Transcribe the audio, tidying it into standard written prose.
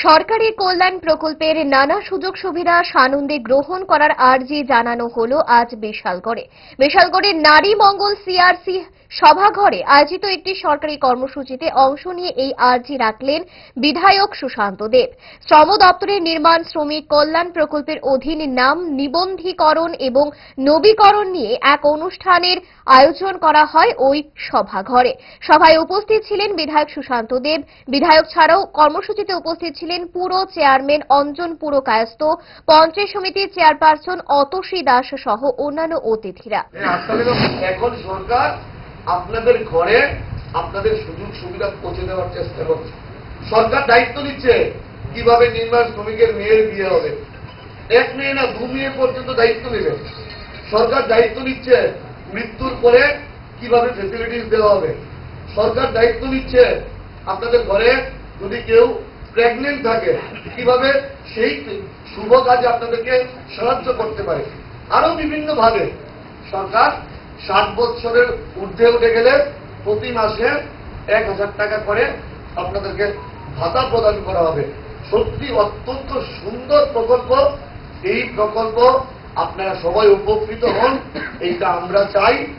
সরকারি কল্যাণ প্রকল্পের নানা সুযোগ সুবিধা সানন্দে গ্রহণ করার আর্জি জানানো হলো আজ বিশালগড়ের নারী মঙ্গল সিআরসি সভাঘরে আয়োজিত একটি সরকারি কর্মসূচিতে অংশ নিয়ে এই আর্জি রাখলেন বিধায়ক সুশান্ত দেব। শ্রম দপ্তরের নির্মাণ শ্রমিক কল্যাণ প্রকল্পের অধীন নাম নিবন্ধীকরণ এবং নবীকরণ নিয়ে এক অনুষ্ঠানের আয়োজন করা হয় ওই সভাঘরে। সভায় উপস্থিত ছিলেন বিধায়ক সুশান্ত দেব। বিধায়ক ছাড়াও কর্মসূচিতে উপস্থিত ছিলেন পুর চেয়ারম্যান অঞ্জন পুরকায়স্থ, পঞ্চায়েত সমিতির চেয়ারপারসন অতসী দাস সহ অন্যান্য অতিথিরা। এখন সরকার আপনাদের ঘরে আপনাদের সুযোগ সুবিধা পৌঁছে দেওয়ার চেষ্টা করছে। সরকার দায়িত্ব নিচ্ছে কিভাবে নির্মাণ শ্রমিকের মেয়ের বিয়ে হবে। এক মেয়ে না, দু মেয়ে পর্যন্ত দায়িত্ব নেবে। সরকার দায়িত্ব নিচ্ছে মৃত্যুর পরে কিভাবে ফেসিলিটিস দেওয়া হবে। সরকার দায়িত্ব নিচ্ছে আপনাদের ঘরে যদি কেউ প্রেগনেন্ট থাকে কিভাবে সেই শুভ কাজে আপনাদেরকে সাহায্য করতে পারে। আরো বিভিন্ন ভাবে সরকার 60 বছরের ঊর্ধ্বে উঠে গেলে প্রতি মাসে 1000 টাকা করে আপনাদেরকে ভাতা প্রদান করা হবে। সত্যি অত্যন্ত সুন্দর প্রকল্প। এই প্রকল্প আপনারা সবাই উপকৃত হন, এইটা আমরা চাই।